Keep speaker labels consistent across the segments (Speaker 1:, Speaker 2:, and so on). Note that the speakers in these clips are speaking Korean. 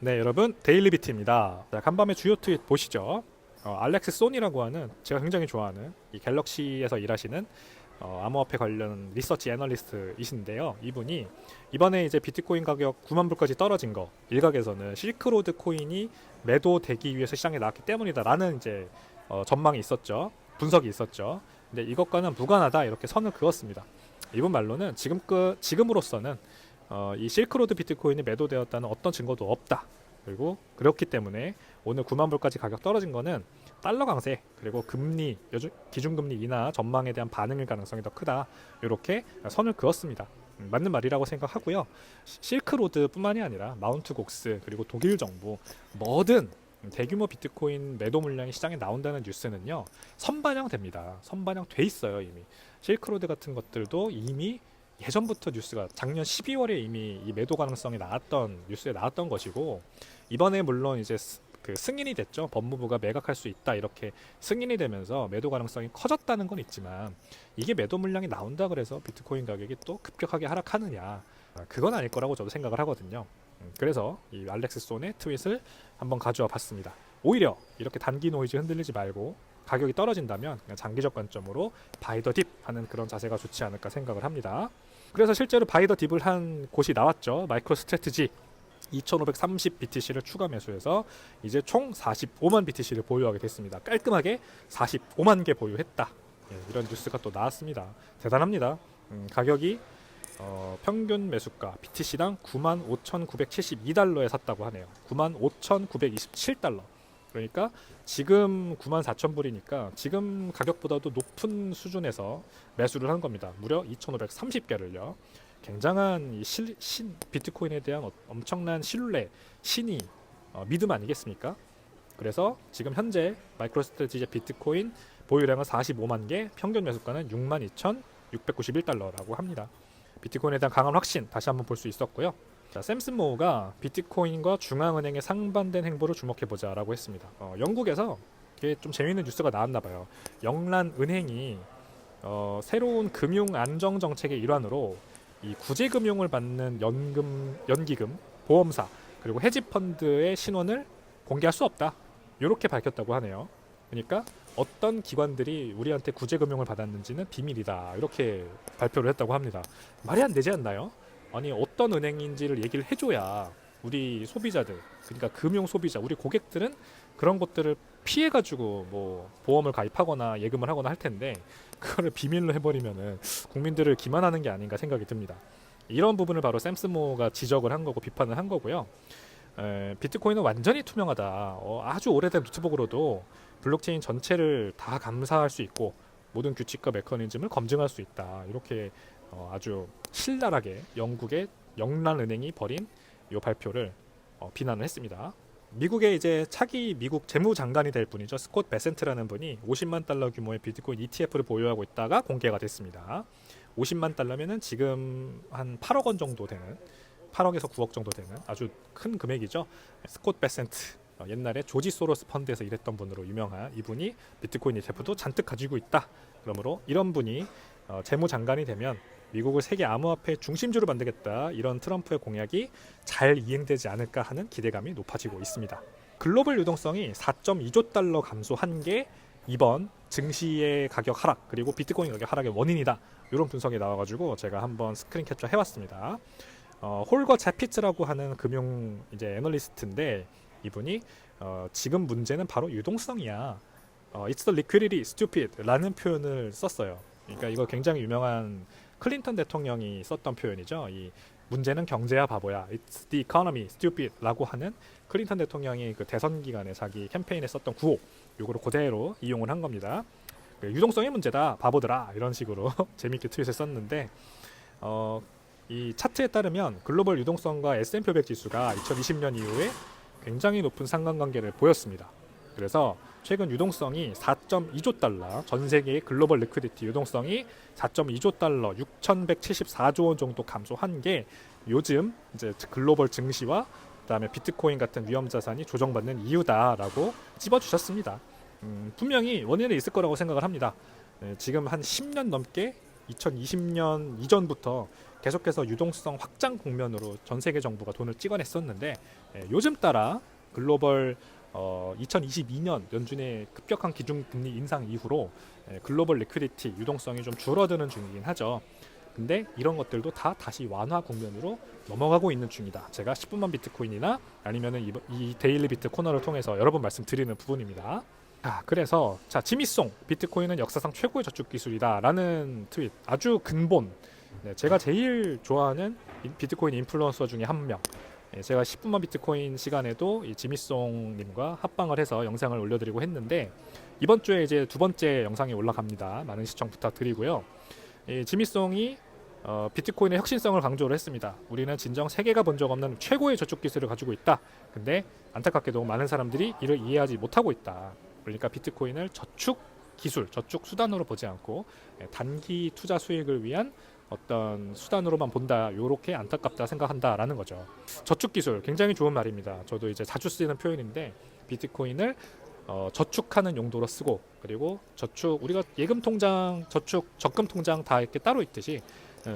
Speaker 1: 네, 여러분 데일리 비트입니다. 자, 간밤에 주요 트윗 보시죠. 알렉스 손이라고 하는 제가 굉장히 좋아하는 이 갤럭시에서 일하시는 암호화폐 관련 리서치 애널리스트이신데요. 이분이 이번에 이제 비트코인 가격 9만 불까지 떨어진 거 일각에서는 실크로드 코인이 매도되기 위해서 시장에 나왔기 때문이다라는 이제 전망이 있었죠. 분석이 있었죠. 근데 이것과는 무관하다 이렇게 선을 그었습니다. 이분 말로는 지금으로서는 이 실크로드 비트코인이 매도되었다는 어떤 증거도 없다. 그리고 그렇기 때문에 오늘 9만 불까지 가격 떨어진 거는 달러 강세 그리고 금리 기준금리 인하 전망에 대한 반응일 가능성이 더 크다. 이렇게 선을 그었습니다. 맞는 말이라고 생각하고요. 실크로드뿐만이 아니라 마운트 곡스 그리고 독일 정부 뭐든 대규모 비트코인 매도 물량이 시장에 나온다는 뉴스는요 선반영됩니다. 선반영돼 있어요 이미. 실크로드 같은 것들도 이미 예전부터 뉴스가 작년 12월에 이미 이 매도 가능성이 나왔던 뉴스에 나왔던 것이고 이번에 물론 이제 그 승인이 됐죠. 법무부가 매각할 수 있다 이렇게 승인이 되면서 매도 가능성이 커졌다는 건 있지만 이게 매도 물량이 나온다 그래서 비트코인 가격이 또 급격하게 하락하느냐 그건 아닐 거라고 저도 생각을 하거든요. 그래서 이 알렉스 손의 트윗을 한번 가져와 봤습니다. 오히려 이렇게 단기 노이즈 흔들리지 말고 가격이 떨어진다면 그냥 장기적 관점으로 바이 더 딥 하는 그런 자세가 좋지 않을까 생각을 합니다. 그래서 실제로 바이 더 딥을 한 곳이 나왔죠. 마이크로 스트래티지 2530 BTC를 추가 매수해서 이제 총 45만 BTC를 보유하게 됐습니다. 깔끔하게 45만 개 보유했다. 이런 뉴스가 또 나왔습니다. 대단합니다. 가격이 평균 매수가 BTC당 95,972달러에 샀다고 하네요. 95,927달러. 그러니까 지금 94,000불이니까 지금 가격보다도 높은 수준에서 매수를 한 겁니다. 무려 2,530개를요. 굉장한 이 비트코인에 대한 엄청난 신뢰, 신의, 믿음 아니겠습니까? 그래서 지금 현재 마이크로스트래티지 비트코인 보유량은 45만 개, 평균 매수가는 62,691달러라고 합니다. 비트코인에 대한 강한 확신 다시 한번 볼 수 있었고요. 자, 샘슨 모어가 비트코인과 중앙은행의 상반된 행보를 주목해보자 라고 했습니다. 영국에서 이게 좀 재미있는 뉴스가 나왔나봐요. 영란은행이 새로운 금융 안정 정책의 일환으로 이 구제금융을 받는 연기금, 보험사 그리고 헤지펀드의 신원을 공개할 수 없다. 이렇게 밝혔다고 하네요. 그러니까 어떤 기관들이 우리한테 구제금융을 받았는지는 비밀이다. 이렇게 발표를 했다고 합니다. 말이 안 되지 않나요? 아니 어떤 은행인지를 얘기를 해줘야 우리 소비자들 그러니까 금융 소비자 우리 고객들은 그런 것들을 피해가지고 뭐 보험을 가입하거나 예금을 하거나 할 텐데 그거를 비밀로 해버리면은 국민들을 기만하는 게 아닌가 생각이 듭니다. 이런 부분을 바로 샘슨 모어가 지적을 한 거고 비판을 한 거고요. 비트코인은 완전히 투명하다. 아주 오래된 노트북으로도 블록체인 전체를 다 감사할 수 있고 모든 규칙과 메커니즘을 검증할 수 있다. 이렇게 아주 신랄하게 영국의 영란은행이 벌인 이 발표를 비난을 했습니다. 미국의 이제 차기 미국 재무장관이 될 분이죠. 스콧 베센트라는 분이 50만 달러 규모의 비트코인 ETF를 보유하고 있다가 공개가 됐습니다. 50만 달러면은 지금 한 8억 원 정도 되는 8억에서 9억 정도 되는 아주 큰 금액이죠. 스콧 베센트 옛날에 조지 소로스 펀드에서 일했던 분으로 유명한 이분이 비트코인 ETF도 잔뜩 가지고 있다. 그러므로 이런 분이 재무장관이 되면 미국을 세계 암호화폐 중심주로 만들겠다 이런 트럼프의 공약이 잘 이행되지 않을까 하는 기대감이 높아지고 있습니다. 글로벌 유동성이 4.2조 달러 감소한 게 이번 증시의 가격 하락 그리고 비트코인 가격 하락의 원인이다 이런 분석이 나와가지고 제가 한번 스크린 캡처 해왔습니다. 홀거 제피츠라고 하는 금융 이제 애널리스트인데 이분이 지금 문제는 바로 유동성이야. It's the liquidity stupid 라는 표현을 썼어요. 그러니까 이거 굉장히 유명한 클린턴 대통령이 썼던 표현이죠. 이 문제는 경제야 바보야. It's the economy stupid 라고 하는 클린턴 대통령이 그 대선 기간에 자기 캠페인에 썼던 구호 요거를 그대로 이용을 한 겁니다. 유동성의 문제다 바보들아 이런 식으로 재밌게 트윗을 썼는데 이 차트에 따르면 글로벌 유동성과 S&P 500 지수가 2020년 이후에 굉장히 높은 상관관계를 보였습니다. 그래서 최근 유동성이 4.2조 달러, 전 세계의 글로벌 리퀴디티 유동성이 4.2조 달러, 6,174조 원 정도 감소한 게 요즘 이제 글로벌 증시와 그다음에 비트코인 같은 위험 자산이 조정받는 이유다라고 찝어주셨습니다. 분명히 원인은 있을 거라고 생각을 합니다. 지금 한 10년 넘게 2020년 이전부터 계속해서 유동성 확장 국면으로 전 세계 정부가 돈을 찍어냈었는데 요즘 따라 글로벌 2022년 연준의 급격한 기준금리 인상 이후로 글로벌 리퀴디티 유동성이 좀 줄어드는 중이긴 하죠. 근데 이런 것들도 다 다시 완화 국면으로 넘어가고 있는 중이다. 제가 10분만 비트코인이나 아니면은 이 데일리 비트 코너를 통해서 여러 번 말씀드리는 부분입니다. 그래서 지미송 비트코인은 역사상 최고의 저축 기술이다라는 트윗, 아주 근본. 제가 제일 좋아하는 비트코인 인플루언서 중에 한 명. 제가 10분만 비트코인 시간에도 이 지미송님과 합방을 해서 영상을 올려드리고 했는데 이번 주에 이제 두 번째 영상이 올라갑니다. 많은 시청 부탁드리고요. 지미송이 비트코인의 혁신성을 강조를 했습니다. 우리는 진정 세계가 본 적 없는 최고의 저축 기술을 가지고 있다. 근데 안타깝게도 많은 사람들이 이를 이해하지 못하고 있다. 그러니까 비트코인을 저축 기술, 저축 수단으로 보지 않고 단기 투자 수익을 위한 어떤 수단으로만 본다. 요렇게 안타깝다 생각한다라는 거죠. 저축 기술 굉장히 좋은 말입니다. 저도 이제 자주 쓰는 표현인데 비트코인을 저축하는 용도로 쓰고, 그리고 저축, 우리가 예금 통장, 저축, 적금 통장 다 이렇게 따로 있듯이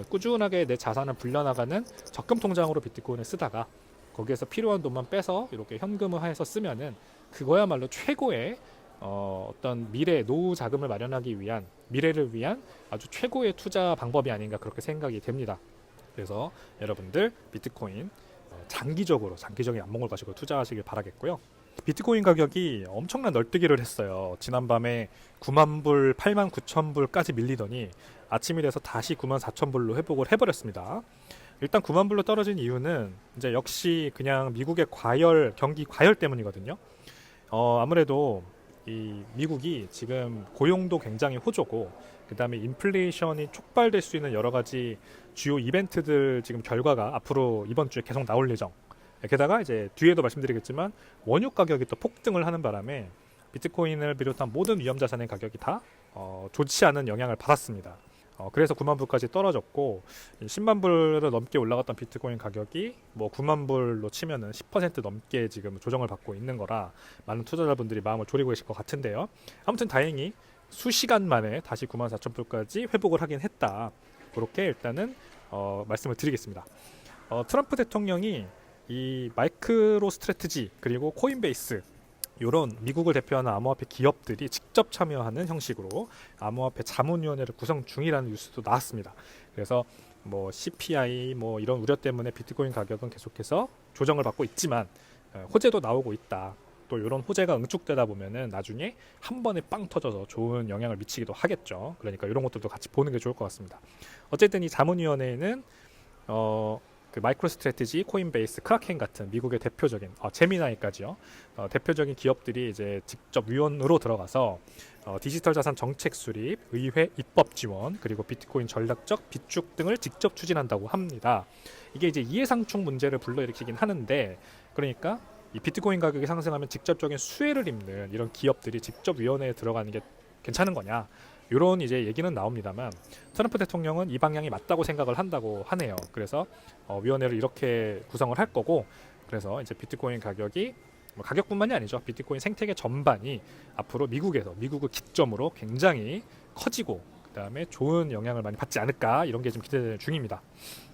Speaker 1: 꾸준하게 내 자산을 불려나가는 적금 통장으로 비트코인을 쓰다가 거기에서 필요한 돈만 빼서 이렇게 현금화해서 쓰면은 그거야말로 최고의 어떤 미래 노후 자금을 마련하기 위한, 미래를 위한 아주 최고의 투자 방법이 아닌가 그렇게 생각이 됩니다. 그래서 여러분들 비트코인 장기적인 안목을 가지고 투자하시길 바라겠고요. 비트코인 가격이 엄청난 널뛰기를 했어요. 지난밤에 9만 불, 8만 9천 불까지 밀리더니 아침이 돼서 다시 9만 4천 불로 회복을 해버렸습니다. 일단 9만 불로 떨어진 이유는 이제 역시 그냥 미국의 경기 과열 때문이거든요. 아무래도 이 미국이 지금 고용도 굉장히 호조고, 그 다음에 인플레이션이 촉발될 수 있는 여러 가지 주요 이벤트들 지금 결과가 앞으로 이번 주에 계속 나올 예정. 게다가 이제 뒤에도 말씀드리겠지만 원유 가격이 또 폭등을 하는 바람에 비트코인을 비롯한 모든 위험 자산의 가격이 다 좋지 않은 영향을 받았습니다. 그래서 9만 불까지 떨어졌고 10만 불을 넘게 올라갔던 비트코인 가격이 뭐 9만 불로 치면은 10% 넘게 지금 조정을 받고 있는 거라 많은 투자자분들이 마음을 졸이고 계실 것 같은데요. 아무튼 다행히 수시간 만에 다시 9만 4천 불까지 회복을 하긴 했다. 그렇게 일단은 말씀을 드리겠습니다. 트럼프 대통령이 이 마이크로 스트래티지 그리고 코인베이스 이런 미국을 대표하는 암호화폐 기업들이 직접 참여하는 형식으로 암호화폐 자문위원회를 구성 중이라는 뉴스도 나왔습니다. 그래서 뭐 CPI 뭐 이런 우려 때문에 비트코인 가격은 계속해서 조정을 받고 있지만 호재도 나오고 있다. 또 이런 호재가 응축되다 보면은 나중에 한 번에 빵 터져서 좋은 영향을 미치기도 하겠죠. 그러니까 이런 것들도 같이 보는 게 좋을 것 같습니다. 어쨌든 이 자문위원회는 그 마이크로 스트래티지, 코인베이스, 크라켄 같은 미국의 대표적인 제미나이까지요. 대표적인 기업들이 이제 직접 위원으로 들어가서 디지털 자산 정책 수립, 의회 입법 지원, 그리고 비트코인 전략적 비축 등을 직접 추진한다고 합니다. 이게 이제 이해상충 문제를 불러일으키긴 하는데, 그러니까 이 비트코인 가격이 상승하면 직접적인 수혜를 입는 이런 기업들이 직접 위원회에 들어가는 게 괜찮은 거냐? 이런 이제 얘기는 나옵니다만 트럼프 대통령은 이 방향이 맞다고 생각을 한다고 하네요. 그래서 위원회를 이렇게 구성을 할 거고, 그래서 이제 비트코인 가격이 가격뿐만이 아니죠. 비트코인 생태계 전반이 앞으로 미국을 기점으로 굉장히 커지고 그다음에 좋은 영향을 많이 받지 않을까, 이런 게 좀 기대되는 중입니다.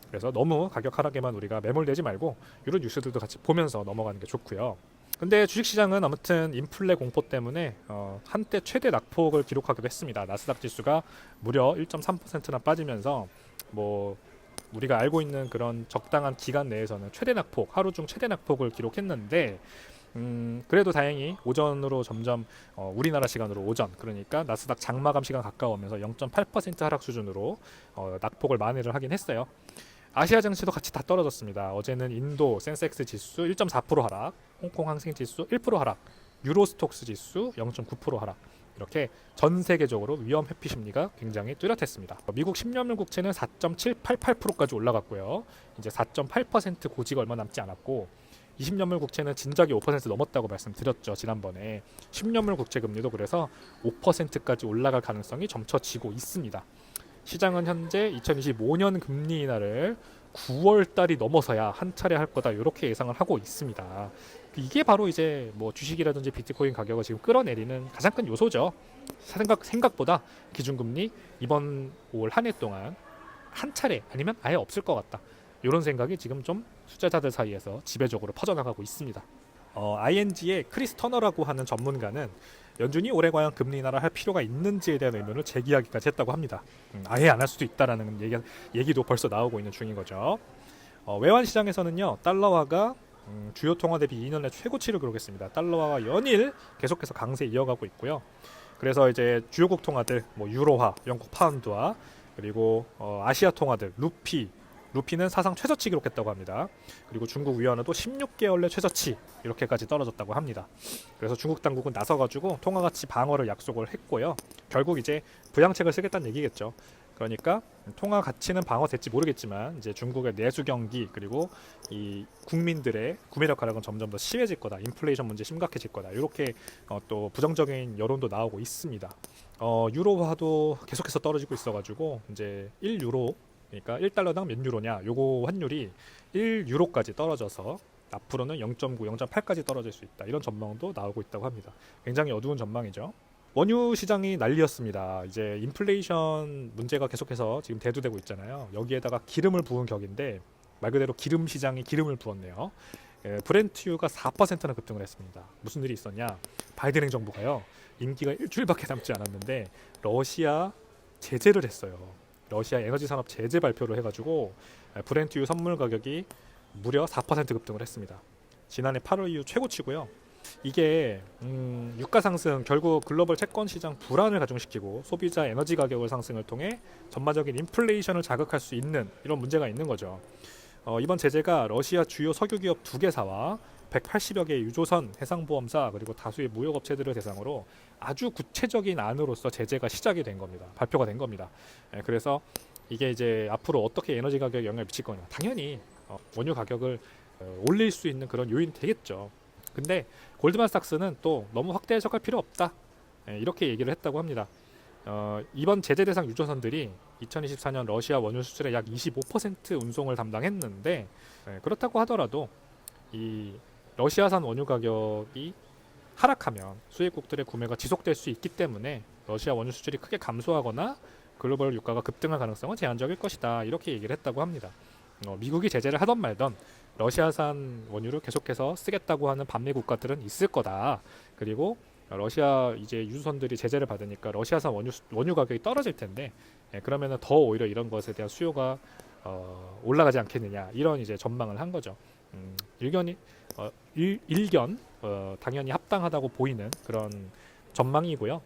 Speaker 1: 그래서 너무 가격 하락에만 우리가 매몰되지 말고 이런 뉴스들도 같이 보면서 넘어가는 게 좋고요. 근데 주식시장은 아무튼 인플레 공포 때문에 한때 최대 낙폭을 기록하기도 했습니다. 나스닥 지수가 무려 1.3%나 빠지면서 뭐 우리가 알고 있는 그런 적당한 기간 내에서는 최대 낙폭, 하루 중 최대 낙폭을 기록했는데 그래도 다행히 오전으로 점점 우리나라 시간으로 오전, 그러니까 나스닥 장마감 시간 가까우면서 0.8% 하락 수준으로 낙폭을 만회를 하긴 했어요. 아시아 증시도 같이 다 떨어졌습니다. 어제는 인도 센섹스 지수 1.4% 하락, 홍콩 항생 지수 1% 하락, 유로스톡스 지수 0.9% 하락. 이렇게 전 세계적으로 위험 회피 심리가 굉장히 뚜렷했습니다. 미국 10년물 국채는 4.788%까지 올라갔고요. 이제 4.8% 고지가 얼마 남지 않았고 20년물 국채는 진작에 5% 넘었다고 말씀드렸죠. 지난번에 10년물 국채 금리도 그래서 5%까지 올라갈 가능성이 점쳐지고 있습니다. 시장은 현재 2025년 금리 인하를 9월 달이 넘어서야 한 차례 할 거다, 이렇게 예상을 하고 있습니다. 이게 바로 이제 뭐 주식이라든지 비트코인 가격을 지금 끌어내리는 가장 큰 요소죠. 생각보다 기준금리 이번 올 한 해 동안 한 차례 아니면 아예 없을 것 같다. 이런 생각이 지금 좀 투자자들 사이에서 지배적으로 퍼져나가고 있습니다. ING의 크리스 터너라고 하는 전문가는 연준이 올해 과연 금리 인하를 할 필요가 있는지에 대한 의문을 제기하기까지 했다고 합니다. 아예 안 할 수도 있다라는 얘기도 벌써 나오고 있는 중인 거죠. 외환 시장에서는요, 달러화가 주요 통화 대비 2년 내 최고치를 기록했습니다. 달러화가 연일 계속해서 강세 이어가고 있고요. 그래서 이제 주요국 통화들, 뭐 유로화, 영국 파운드화, 그리고 아시아 통화들, 루피는 사상 최저치 기록했다고 합니다. 그리고 중국 위안화도 16개월 내 최저치 이렇게까지 떨어졌다고 합니다. 그래서 중국 당국은 나서가지고 통화 가치 방어를 약속을 했고요. 결국 이제 부양책을 쓰겠다는 얘기겠죠. 그러니까 통화 가치는 방어될지 모르겠지만 이제 중국의 내수 경기 그리고 이 국민들의 구매력 하락은 점점 더 심해질 거다. 인플레이션 문제 심각해질 거다. 이렇게 또 부정적인 여론도 나오고 있습니다. 유로화도 계속해서 떨어지고 있어가지고 이제 1유로 그러니까 1달러당 몇 유로냐 요거 환율이 1유로까지 떨어져서 앞으로는 0.9, 0.8까지 떨어질 수 있다. 이런 전망도 나오고 있다고 합니다. 굉장히 어두운 전망이죠. 원유 시장이 난리였습니다. 이제 인플레이션 문제가 계속해서 지금 대두되고 있잖아요. 여기에다가 기름을 부은 격인데 말 그대로 기름 시장이 기름을 부었네요. 브렌트유가 4%나 급등을 했습니다. 무슨 일이 있었냐? 바이든 행정부가요. 임기가 일주일밖에 남지 않았는데 러시아 제재를 했어요. 러시아 에너지 산업 제재 발표를 해가지고 브렌트유 선물 가격이 무려 4% 급등을 했습니다. 지난해 8월 이후 최고치고요. 이게 유가 상승 결국 글로벌 채권 시장 불안을 가중시키고 소비자 에너지 가격을 상승을 통해 전반적인 인플레이션을 자극할 수 있는 이런 문제가 있는 거죠. 이번 제재가 러시아 주요 석유기업 2개사와 180여 개의 유조선, 해상보험사 그리고 다수의 무역업체들을 대상으로 아주 구체적인 안으로서 제재가 시작이 된 겁니다. 발표가 된 겁니다. 그래서 이게 이제 앞으로 어떻게 에너지 가격에 영향을 미칠 거냐. 당연히 원유 가격을 올릴 수 있는 그런 요인이 되겠죠. 근데 골드만삭스는 또 너무 확대 해석할 필요 없다. 이렇게 얘기를 했다고 합니다. 이번 제재 대상 유조선들이 2024년 러시아 원유 수출의 약 25% 운송을 담당했는데 그렇다고 하더라도 이 러시아산 원유 가격이 하락하면 수입국들의 구매가 지속될 수 있기 때문에 러시아 원유 수출이 크게 감소하거나 글로벌 유가가 급등할 가능성은 제한적일 것이다. 이렇게 얘기를 했다고 합니다. 미국이 제재를 하던 말던 러시아산 원유를 계속해서 쓰겠다고 하는 반미 국가들은 있을 거다. 그리고 러시아 이제 유조선들이 제재를 받으니까 러시아산 원유 가격이 떨어질 텐데 그러면은 더 오히려 이런 것에 대한 수요가 올라가지 않겠느냐 이런 이제 전망을 한 거죠. 일견 당연히 합당하다고 보이는 그런 전망이고요.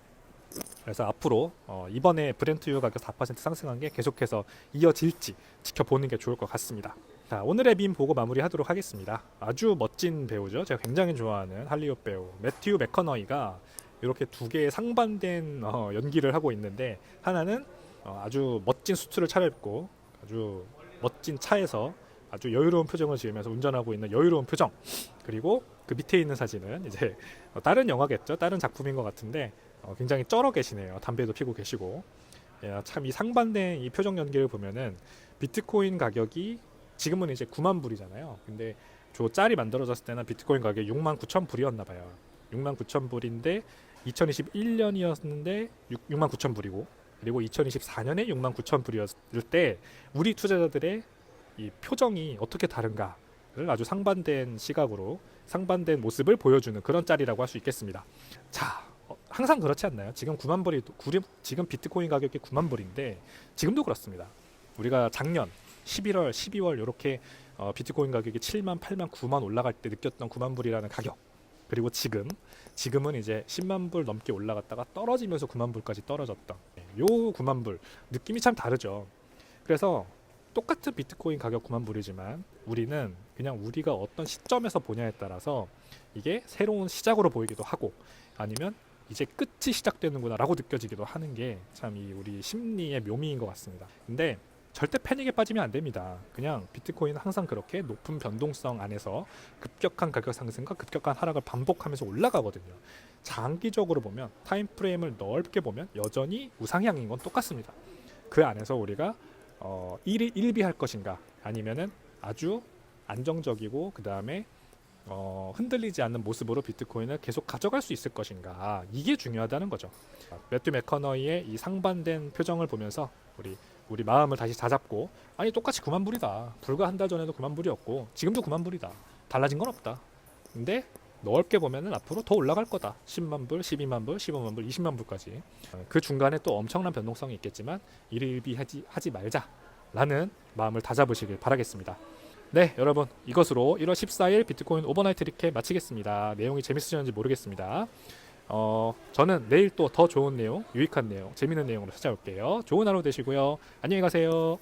Speaker 1: 그래서 앞으로 이번에 브렌트유 가격 4% 상승한 게 계속해서 이어질지 지켜보는 게 좋을 것 같습니다. 자, 오늘의 밈 보고 마무리하도록 하겠습니다. 아주 멋진 배우죠. 제가 굉장히 좋아하는 할리우드 배우 매튜 맥커너이가 이렇게 두 개의 상반된 연기를 하고 있는데 하나는 아주 멋진 수트를 차려입고 아주 멋진 차에서 아주 여유로운 표정을 지으면서 운전하고 있는 여유로운 표정. 그리고 그 밑에 있는 사진은 이제 다른 영화겠죠. 다른 작품인 것 같은데 굉장히 쩔어 계시네요. 담배도 피고 계시고. 참 이 상반된 이 표정 연기를 보면은 비트코인 가격이 지금은 이제 9만 불이잖아요. 근데 저 짤이 만들어졌을 때는 비트코인 가격이 6만 9천 불이었나 봐요. 6만 9천 불인데 2021년이었는데 6만 9천 불이고 그리고 2024년에 6만 9천 불이었을 때 우리 투자자들의 이 표정이 어떻게 다른가를 아주 상반된 시각으로 상반된 모습을 보여주는 그런 짤이라고 할 수 있겠습니다. 자, 항상 그렇지 않나요? 지금 9만 불이 지금 비트코인 가격이 9만 불인데 지금도 그렇습니다. 우리가 작년 11월, 12월 이렇게 비트코인 가격이 7만, 8만, 9만 올라갈 때 느꼈던 9만 불이라는 가격. 그리고 지금은 이제 10만 불 넘게 올라갔다가 떨어지면서 9만 불까지 떨어졌던 요 9만 불 느낌이 참 다르죠. 그래서 똑같은 비트코인 가격 9만 불이지만 우리는 그냥 우리가 어떤 시점에서 보냐에 따라서 이게 새로운 시작으로 보이기도 하고 아니면 이제 끝이 시작되는구나 라고 느껴지기도 하는 게 참 이 우리 심리의 묘미인 것 같습니다. 근데 절대 패닉에 빠지면 안 됩니다. 그냥 비트코인은 항상 그렇게 높은 변동성 안에서 급격한 가격 상승과 급격한 하락을 반복하면서 올라가거든요. 장기적으로 보면 타임프레임을 넓게 보면 여전히 우상향인 건 똑같습니다. 그 안에서 우리가 일비할 것인가 아니면은 아주 안정적이고 그 다음에 흔들리지 않는 모습으로 비트코인을 계속 가져갈 수 있을 것인가, 이게 중요하다는 거죠. 매튜 맥커너이의 이 상반된 표정을 보면서 우리 마음을 다시 다잡고, 아니 똑같이 9만 불이다. 불과 한 달 전에도 9만 불이었고 지금도 9만 불이다. 달라진 건 없다. 근데 넓게 보면은 앞으로 더 올라갈 거다. 10만 불, 12만 불, 15만 불, 20만 불까지. 그 중간에 또 엄청난 변동성이 있겠지만 일희일비하지 말자라는 마음을 다잡으시길 바라겠습니다. 네, 여러분, 이것으로 1월 14일 비트코인 오버나이트 리캡 마치겠습니다. 내용이 재밌으셨는지 모르겠습니다. 저는 내일 또 더 좋은 내용, 유익한 내용, 재밌는 내용으로 찾아올게요. 좋은 하루 되시고요. 안녕히 가세요.